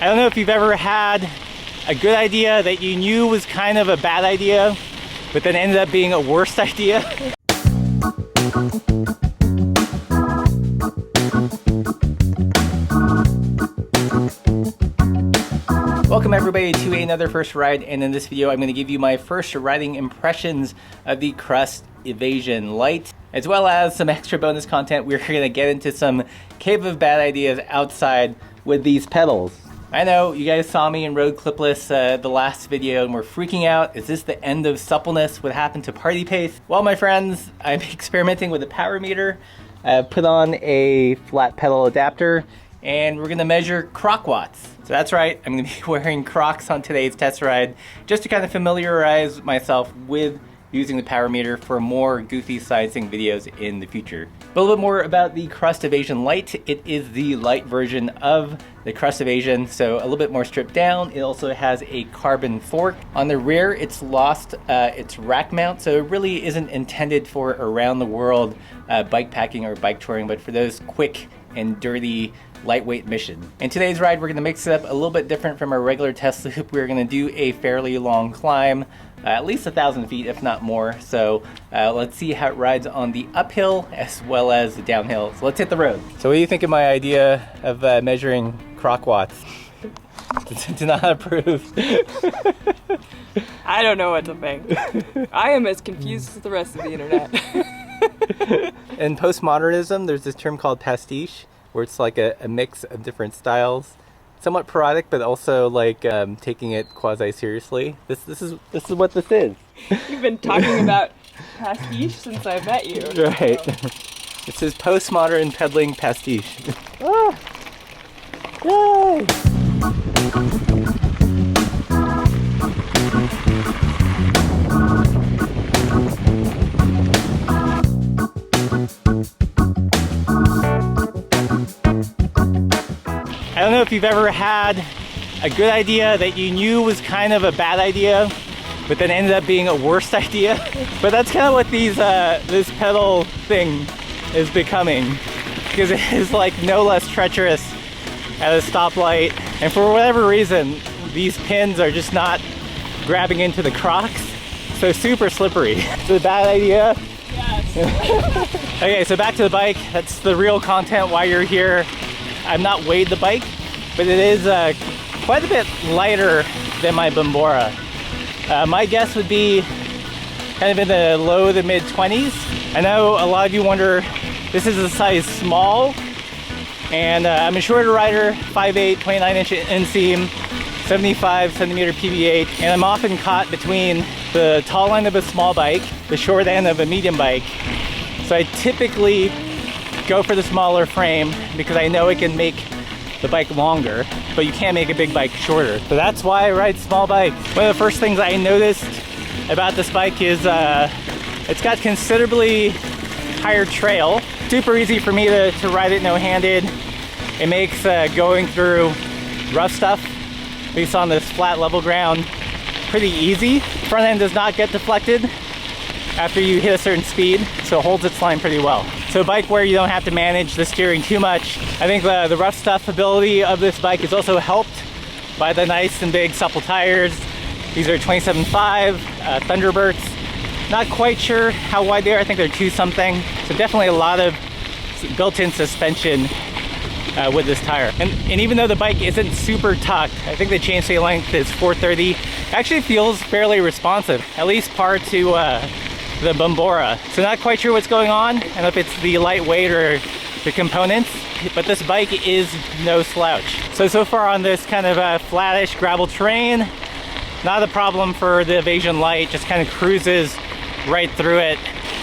I don't know if you've ever had a good idea that you knew was kind of a bad idea, but then ended up being a worse idea. Welcome everybody to another first ride, and in this video I'm going to give you my first riding impressions of the Crust Evasion Lite, as well as some extra bonus content. We're going to get into some cave of bad ideas outside with these pedals. I know you guys saw me in road clipless the last video and we're freaking out. Is this the end of suppleness? What happened to party pace? Well, my friends, I'm experimenting with a power meter. I put on a flat pedal adapter and we're gonna measure Croc watts. So that's right, I'm gonna be wearing Crocs on today's test ride just to kind of familiarize myself with using the power meter for more goofy sciencing videos in the future. A little bit more about the Crust Evasion Lite. It is the light version of the Crust Evasion, so a little bit more stripped down. It also has a carbon fork. On the rear, it's lost its rack mount, so it really isn't intended for around the world bike packing or bike touring, but for those quick and dirty lightweight mission. In today's ride, we're gonna mix it up a little bit different from our regular test loop. We're gonna do a fairly long climb, at least 1,000 feet, if not more. So let's see how it rides on the uphill as well as the downhill. So let's hit the road. So what do you think of my idea of measuring Croc watts? Do not approve. I don't know what to think. I am as confused as the rest of the internet. In postmodernism, there's this term called pastiche, where it's like a mix of different styles. Somewhat parodic, but also like taking it quasi-seriously. This is what this is. You've been talking about pastiche since I met you. Right. So. This is postmodern peddling pastiche. Ah! Yay! I don't know if you've ever had a good idea that you knew was kind of a bad idea, but then ended up being a worse idea. But that's kind of what this pedal thing is becoming, because it is like no less treacherous at a stoplight. And for whatever reason, these pins are just not grabbing into the Crocs, so super slippery. It's a bad idea. Yes. Okay, so back to the bike. That's the real content why you're here. I've not weighed the bike, but it is quite a bit lighter than my Bambora. My guess would be kind of in the low to mid 20s. I know a lot of you wonder, this is a size small, and I'm a shorter rider, 5'8", 29-inch inseam, 75 centimeter PB8, and I'm often caught between the tall end of a small bike, the short end of a medium bike. So I typically go for the smaller frame because I know it can make the bike longer, but you can't make a big bike shorter. So that's why I ride small bikes. One of the first things I noticed about this bike is it's got considerably higher trail. Super easy for me to ride it no-handed. It makes going through rough stuff, at least on this flat level ground, pretty easy. Front end does not get deflected after you hit a certain speed, so it holds its line pretty well. So a bike where you don't have to manage the steering too much. I think the rough stuff ability of this bike is also helped by the nice and big supple tires. These are 27.5 Thunderbolts. Not quite sure how wide they are. I think they're 2 something. So definitely a lot of built-in suspension with this tire. And even though the bike isn't super tucked, I think the chainstay length is 430. It actually feels fairly responsive, at least par to the Bambora. So not quite sure what's going on. I don't know if it's the lightweight or the components, but this bike is no slouch. So far on this kind of flattish gravel terrain, not a problem for the Evasion Lite, just kind of cruises right through it.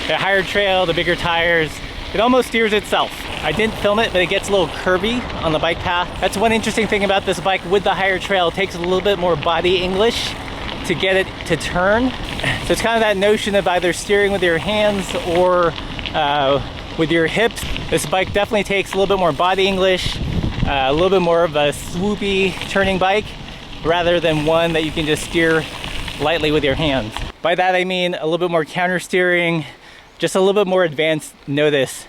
The higher trail, the bigger tires, it almost steers itself. I didn't film it, but it gets a little curvy on the bike path. That's one interesting thing about this bike with the higher trail. It takes a little bit more body English to get it to turn. So it's kind of that notion of either steering with your hands or with your hips. This bike definitely takes a little bit more body English, a little bit more of a swoopy turning bike, rather than one that you can just steer lightly with your hands. By that I mean a little bit more counter steering, just a little bit more advanced notice.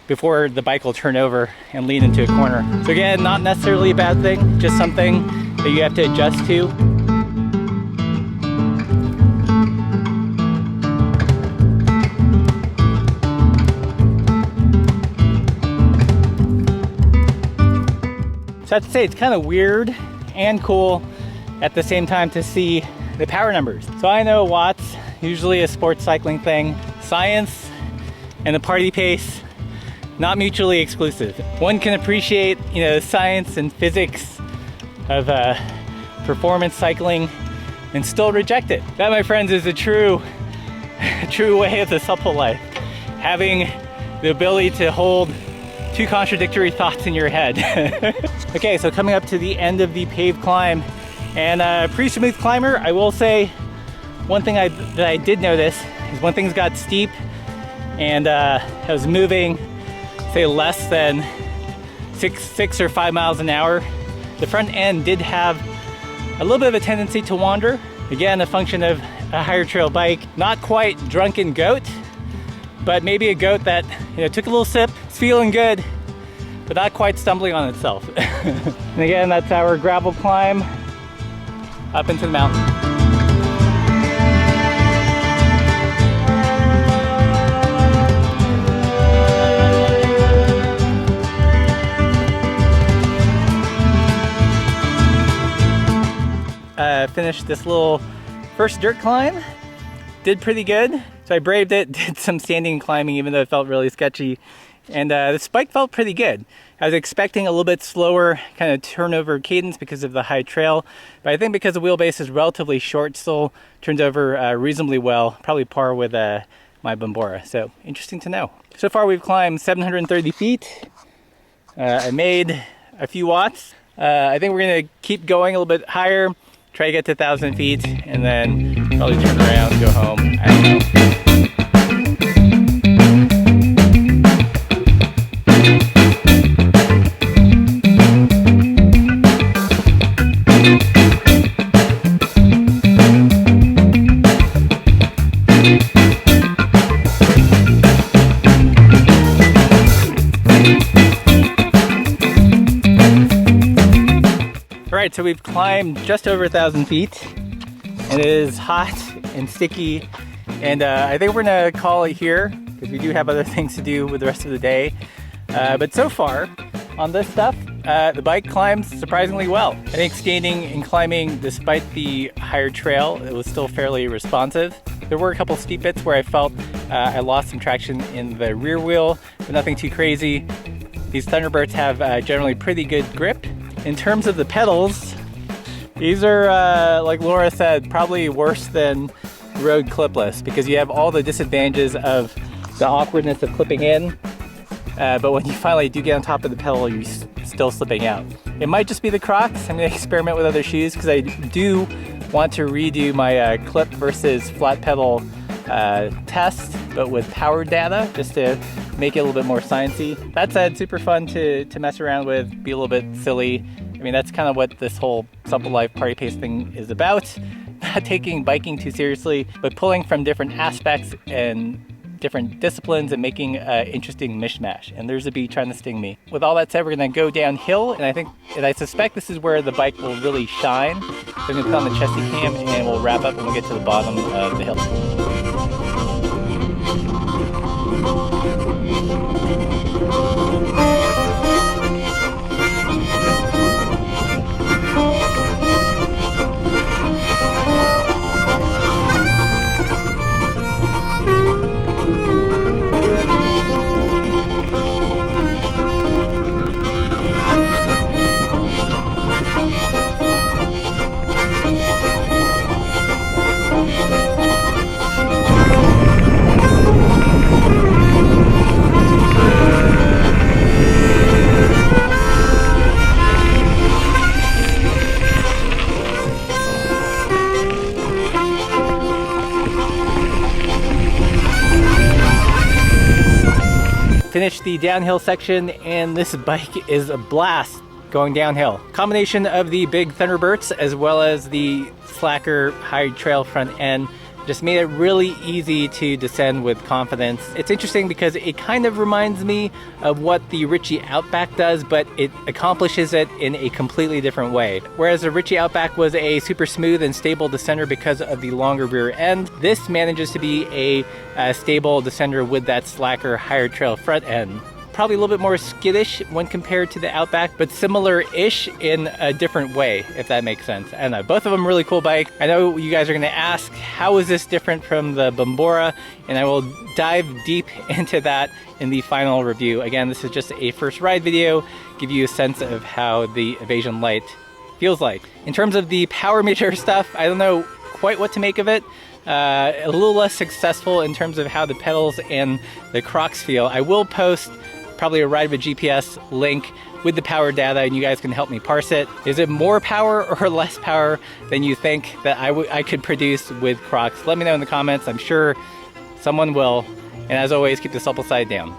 before the bike will turn over and lean into a corner. So again, not necessarily a bad thing, just something that you have to adjust to. So I have to say it's kind of weird and cool at the same time to see the power numbers. So I know watts, usually a sports cycling thing. Science and the party pace, not mutually exclusive. One can appreciate, you know, science and physics of performance cycling and still reject it. That, my friends, is a true way of the supple life. Having the ability to hold two contradictory thoughts in your head. Okay, so coming up to the end of the paved climb, and pretty smooth climber. I will say one thing that I did notice is when things got steep and I was moving, say less than 6 or 5 miles an hour, the front end did have a little bit of a tendency to wander. Again, a function of a higher trail bike. Not quite drunken goat, but maybe a goat that, you know, took a little sip, it's feeling good, but not quite stumbling on itself. And again, that's our gravel climb up into the mountain. Finished this little first dirt climb. Did pretty good. So I braved it, did some standing and climbing even though it felt really sketchy. And this bike felt pretty good. I was expecting a little bit slower kind of turnover cadence because of the high trail, but I think because the wheelbase is relatively short, still turns over reasonably well, probably par with my Bambora. So interesting to know. So far we've climbed 730 feet. I made a few watts. I think we're gonna keep going a little bit higher, try to get to 1,000 feet, and then probably turn around and go home. I don't know. Alright, so we've climbed just over 1,000 feet, and it is hot and sticky, and I think we're gonna call it here because we do have other things to do with the rest of the day. But so far on this stuff, the bike climbs surprisingly well. I think standing and climbing, despite the higher trail, it was still fairly responsive. There were a couple steep bits where I felt I lost some traction in the rear wheel, but nothing too crazy. These Thunderbirds have generally pretty good grip. In terms of the pedals, these are, like Laura said, probably worse than road clipless because you have all the disadvantages of the awkwardness of clipping in, but when you finally do get on top of the pedal, you're still slipping out. It might just be the Crocs. I'm going to experiment with other shoes because I do want to redo my clip versus flat pedal test, but with power data, just to make it a little bit more sciencey. That said, super fun to mess around with, be a little bit silly. I mean, that's kind of what this whole Supple Life party pace thing is about. Not taking biking too seriously, but pulling from different aspects and different disciplines and making an interesting mishmash. And there's a bee trying to sting me. With all that said, we're gonna go downhill, and I suspect this is where the bike will really shine. So I'm gonna put on the chesty cam and we'll wrap up when we get to the bottom of the hill. Finished the downhill section, and this bike is a blast going downhill. Combination of the big Thunderbirds as well as the slacker high trail front end Just made it really easy to descend with confidence. It's interesting because it kind of reminds me of what the Ritchie Outback does, but it accomplishes it in a completely different way. Whereas the Ritchie Outback was a super smooth and stable descender because of the longer rear end, this manages to be a stable descender with that slacker higher trail front end. Probably a little bit more skittish when compared to the Outback, but similar-ish in a different way, if that makes sense. I don't know, both of them really cool bike. I know you guys are gonna ask, how is this different from the Bambora? And I will dive deep into that in the final review. Again, this is just a first ride video, give you a sense of how the Evasion Lite feels like. In terms of the power meter stuff, I don't know quite what to make of it. A little less successful in terms of how the pedals and the Crocs feel. I will post probably a ride with GPS link with the power data, and you guys can help me parse it. Is it more power or less power than you think that I could produce with Crocs? Let me know in the comments. I'm sure someone will. And as always, keep the supple side down.